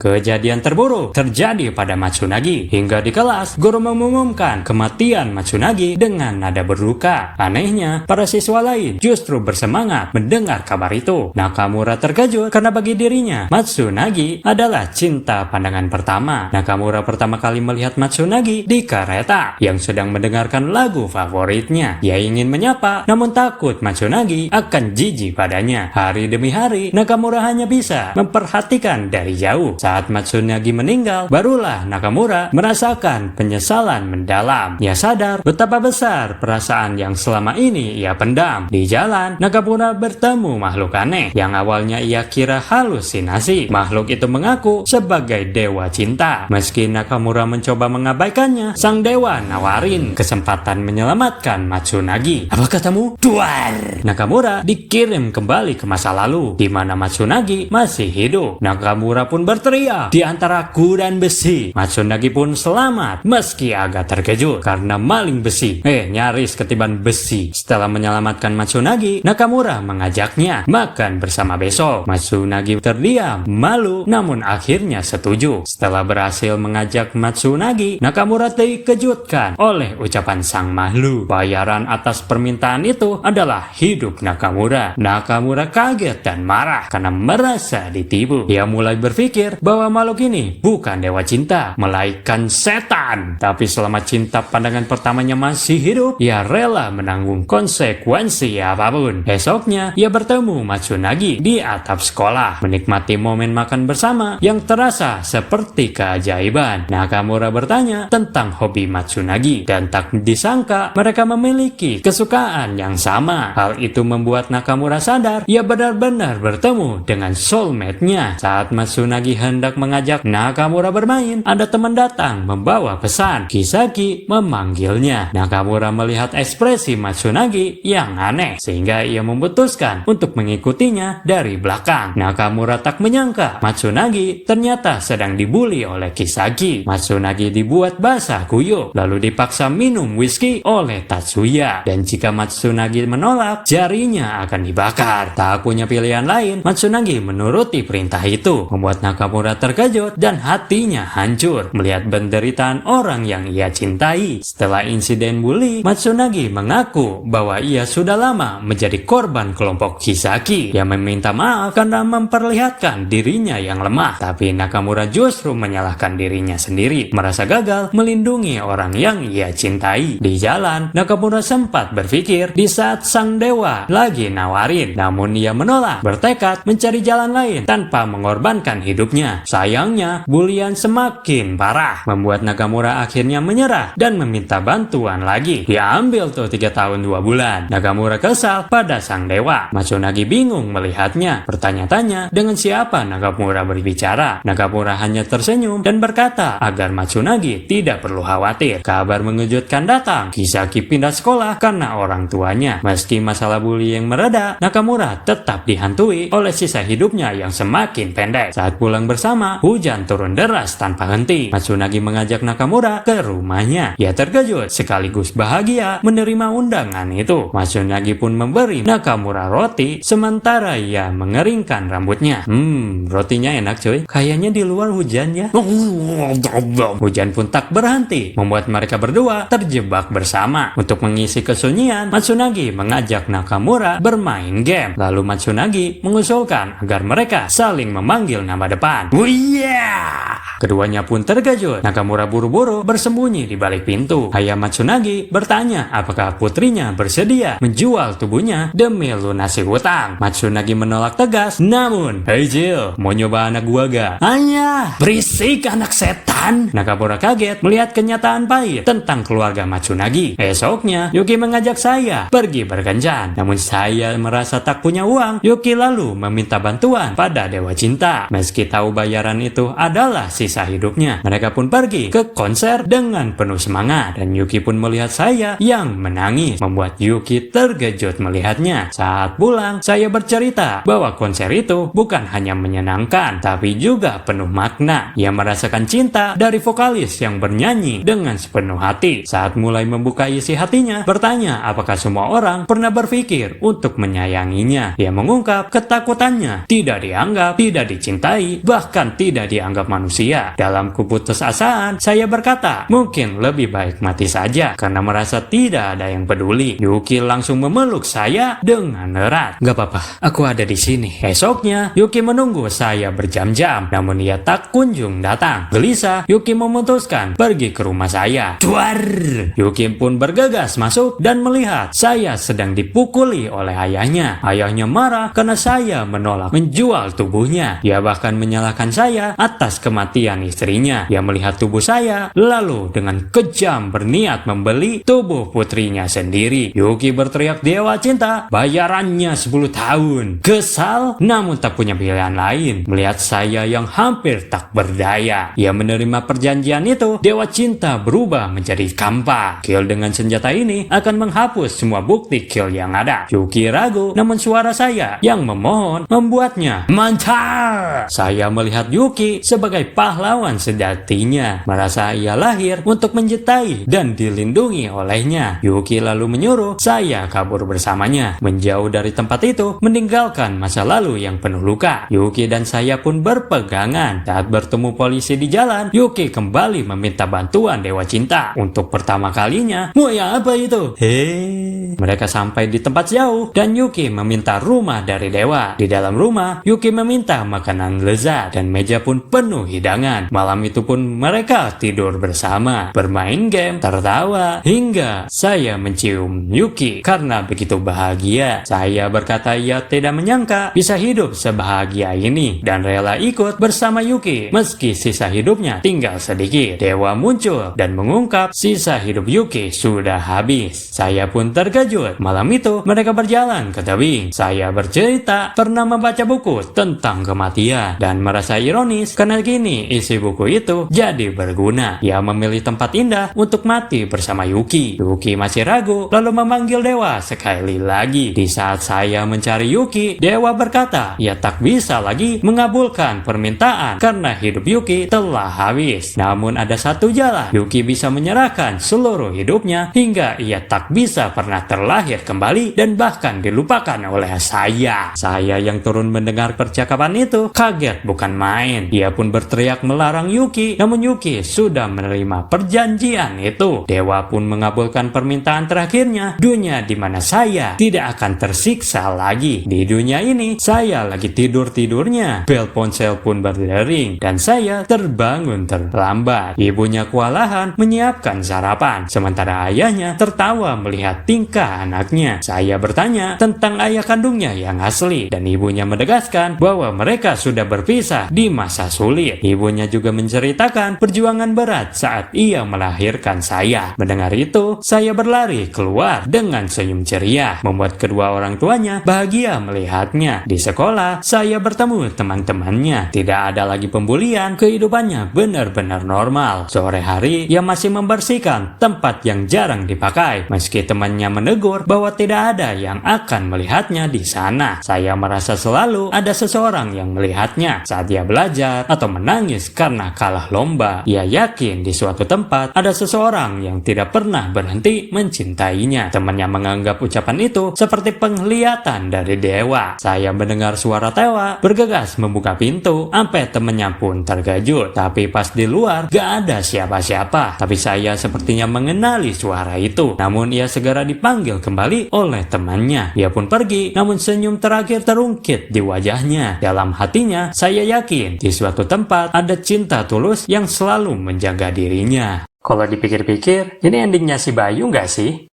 Kejadian terburuk terjadi pada Matsunagi. Hingga di kelas, guru mengumumkan kematian Matsunagi dengan nada berduka. Anehnya, para siswa lain justru bersemangat mendengar kabar itu. Nakamura terkejut karena bagi dirinya, Matsunagi adalah cinta pandangan pertama. Nakamura pertama kali melihat Matsunagi di kereta yang sedang mendengarkan lagu favoritnya. Ia ingin menyapa, namun takut Matsunagi akan jijik padanya. Hari demi hari, Nakamura hanya bisa memperhatikan dari jauh. Saat Matsunagi meninggal, barulah Nakamura merasakan penyesalan mendalam. Ia sadar betapa besar perasaan yang selama ini ia pendam. Di jalan, Nakamura bertemu makhluk aneh yang awalnya ia kira halusinasi. Makhluk itu mengaku sebagai dewa cinta. Meski Nakamura mencoba mengabaikannya, sang dewa nawarin kesempatan menyelamatkan Matsunagi. Apa katamu? Duar! Nakamura dikirim kembali ke masa lalu, di mana Matsunagi masih hidup. Nakamura pun berteriak, di antara aku dan besi. Matsunagi pun selamat, meski agak terkejut karena maling besi. Nyaris ketiban besi. Setelah menyelamatkan Matsunagi, Nakamura mengajaknya makan bersama besok. Matsunagi terdiam, malu, namun akhirnya setuju. Setelah berhasil mengajak Matsunagi, Nakamura dikejutkan oleh ucapan sang makhluk. Bayaran atas permintaan itu adalah hidup Nakamura. Nakamura kaget dan marah karena merasa ditipu. Dia mulai berpikir bahwa makhluk ini bukan dewa cinta, melainkan setan. Tapi selama cinta pandangan pertamanya masih hidup, ia rela menanggung konsekuensi apapun. Esoknya, ia bertemu Matsunagi di atap sekolah, menikmati momen makan bersama yang terasa seperti keajaiban. Nakamura bertanya tentang hobi Matsunagi, dan tak disangka mereka memiliki kesukaan yang sama. Hal itu membuat Nakamura sadar ia benar-benar bertemu dengan soulmate-nya. Saat Matsunagi hendak mengajak Nakamura bermain, ada teman datang membawa pesan. Kisaki memanggilnya. Nakamura melihat ekspresi Matsunagi yang aneh, sehingga ia memutuskan untuk mengikutinya dari belakang. Nakamura tak menyangka Matsunagi ternyata sedang dibully oleh Kisaki. Matsunagi dibuat basah kuyup, lalu dipaksa minum whisky oleh Tatsuya. Dan jika Matsunagi menolak, jarinya akan dibakar. Tak punya pilihan lain, Matsunagi menuruti perintah itu, membuat Nakamura terkejut dan hatinya hancur melihat penderitaan orang yang ia cintai. Setelah insiden bully, Matsunagi mengaku bahwa ia sudah lama menjadi korban kelompok Kisaki yang meminta maaf karena memperlihatkan dirinya yang lemah. Tapi Nakamura justru menyalahkan dirinya sendiri, merasa gagal melindungi orang yang ia cintai. Di jalan, Nakamura sempat berpikir di saat sang dewa lagi nawarin, namun ia menolak, bertekad mencari jalan lain tanpa mengorbankan hidupnya. Sayangnya, bulian semakin parah, membuat Nakamura akhirnya menyerah dan meminta bantuan lagi. Diambil tuh 3 tahun 2 bulan. Nakamura kesal pada sang dewa. Matsunagi bingung melihatnya, bertanya-tanya dengan siapa Nakamura berbicara. Nakamura hanya tersenyum dan berkata agar Matsunagi tidak perlu khawatir. Kabar mengejutkan datang. Kisaki pindah sekolah karena orang tuanya. Meski masalah bullying mereda, Nakamura tetap dihantui oleh sisa hidupnya yang semakin pendek. Saat pulang bersama, hujan turun deras tanpa henti. Matsunagi mengajak Nakamura ke rumahnya. Ia terkejut sekaligus bahagia menerima undangan itu. Matsunagi pun memberi Nakamura roti sementara ia mengeringkan rambutnya. Rotinya enak cuy. Kayaknya di luar hujan ya. Hujan pun tak berhenti, membuat mereka berdua terjebak bersama. Untuk mengisi kesunyian, Matsunagi mengajak Nakamura bermain game. Lalu Matsunagi mengusulkan agar mereka saling memanggil nama depan. Keduanya pun terkejut. Nakamura buru-buru bersembunyi di balik pintu. Ayah Matsunagi bertanya apakah putrinya bersedia menjual tubuhnya demi lunasi hutang. Matsunagi menolak tegas. Namun, "Hei Jill, mau nyoba anak gua gak?" "Ayah, berisik anak setan." Nakamura kaget melihat kenyataan pahit tentang keluarga Matsunagi. Esoknya, Yuki mengajak saya pergi berkencan. Namun saya merasa tak punya uang. Yuki lalu meminta bantuan pada dewa cinta. Meski tahu bayaran itu adalah sisa sisa hidupnya. Mereka pun pergi ke konser dengan penuh semangat, dan Yuki pun melihat saya yang menangis, membuat Yuki terkejut melihatnya. Saat pulang, saya bercerita bahwa konser itu bukan hanya menyenangkan, tapi juga penuh makna. Ia merasakan cinta dari vokalis yang bernyanyi dengan sepenuh hati. Saat mulai membuka isi hatinya, bertanya apakah semua orang pernah berpikir untuk menyayanginya. Dia mengungkap ketakutannya tidak dianggap, tidak dicintai, bahkan tidak dianggap manusia. Dalam keputusasaan, saya berkata, mungkin lebih baik mati saja karena merasa tidak ada yang peduli. Yuki langsung memeluk saya dengan erat. Gak apa-apa, aku ada di sini. Esoknya, Yuki menunggu saya berjam-jam, namun ia tak kunjung datang. Gelisah, Yuki memutuskan pergi ke rumah saya. Cuar! Yuki pun bergegas masuk dan melihat saya sedang dipukuli oleh ayahnya. Ayahnya marah karena saya menolak menjual tubuhnya. Dia bahkan menyalahkan saya atas kematian istrinya. Dia melihat tubuh saya, lalu dengan kejam berniat membeli tubuh putrinya sendiri. Yuki berteriak dewa cinta, bayarannya 10 tahun. Kesal, namun tak punya pilihan lain. Melihat saya yang hampir tak berdaya, ia menerima perjanjian itu. Dewa cinta berubah menjadi kampa. Kill dengan senjata ini akan menghapus semua bukti kill yang ada. Yuki ragu, namun suara saya yang memohon membuatnya mantap. Saya melihat Yuki sebagai pahlawan sejatinya, merasa ia lahir untuk mencintai dan dilindungi olehnya. Yuki lalu menyuruh saya kabur bersamanya, menjauh dari tempat itu, meninggalkan masa lalu yang penuh luka. Yuki dan saya pun berpegangan. Saat bertemu polisi di jalan, Yuki kembali meminta bantuan dewa cinta. Untuk pertama kalinya, ya apa itu? Mereka sampai di tempat jauh dan Yuki meminta rumah dari dewa. Di dalam rumah, Yuki meminta makanan lezat dan meja pun penuh hidangan. Malam itu pun mereka tidur bersama, bermain game, tertawa, hingga saya mencium Yuki karena begitu bahagia. Saya berkata ia tidak menyangka bisa hidup sebahagia ini dan rela ikut bersama Yuki meski sisa hidupnya tinggal sedikit. Dewa muncul dan mengungkap sisa hidup Yuki sudah habis. Saya pun terkejut. Malam itu mereka berjalan ke tebing. Saya bercerita pernah membaca buku tentang kematian dan merasa ironis karena kini isi buku itu jadi berguna. Ia memilih tempat indah untuk mati bersama Yuki. Yuki masih ragu, lalu memanggil dewa sekali lagi. Di saat saya mencari Yuki, dewa berkata ia tak bisa lagi mengabulkan permintaan karena hidup Yuki telah habis. Namun ada satu jalan, Yuki bisa menyerahkan seluruh hidupnya hingga ia tak bisa pernah terlahir kembali dan bahkan dilupakan oleh saya. Saya yang turun mendengar percakapan itu kaget bukan main. Dia pun berteriak melarang Yuki, namun Yuki sudah menerima perjanjian itu. Dewa pun mengabulkan permintaan terakhirnya, dunia di mana saya tidak akan tersiksa lagi. Di dunia ini saya lagi tidur-tidurnya, bel ponsel pun berdering dan saya terbangun terlambat. Ibunya kewalahan menyiapkan sarapan, sementara ayahnya tertawa melihat tingkah anaknya. Saya bertanya tentang ayah kandungnya yang asli dan ibunya menegaskan bahwa mereka sudah berpisah di masa sulit. Ibunya juga menceritakan perjuangan berat saat ia melahirkan saya. Mendengar itu, saya berlari keluar dengan senyum ceria, membuat kedua orang tuanya bahagia melihatnya. Di sekolah, saya bertemu teman-temannya. Tidak ada lagi pembulian, kehidupannya benar-benar normal. Sore hari, ia masih membersihkan tempat yang jarang dipakai, meski temannya menegur bahwa tidak ada yang akan melihatnya di sana. Saya merasa selalu ada seseorang yang melihatnya saat ia belajar atau menangis karena kalah lomba. Ia yakin di suatu tempat ada seseorang yang tidak pernah berhenti mencintainya. Temannya menganggap ucapan itu seperti penglihatan dari dewa. Saya mendengar suara Tewa bergegas membuka pintu, sampai temannya pun terkejut. Tapi pas di luar gak ada siapa-siapa. Tapi saya sepertinya mengenali suara itu. Namun ia segera dipanggil kembali oleh temannya. Dia pun pergi, namun senyum terakhir terungkit di wajahnya. Dalam hatinya, saya yakin di suatu tempat ada cinta tulus yang selalu menjaga dirinya. Kalau dipikir-pikir, ini endingnya si Bayu nggak sih?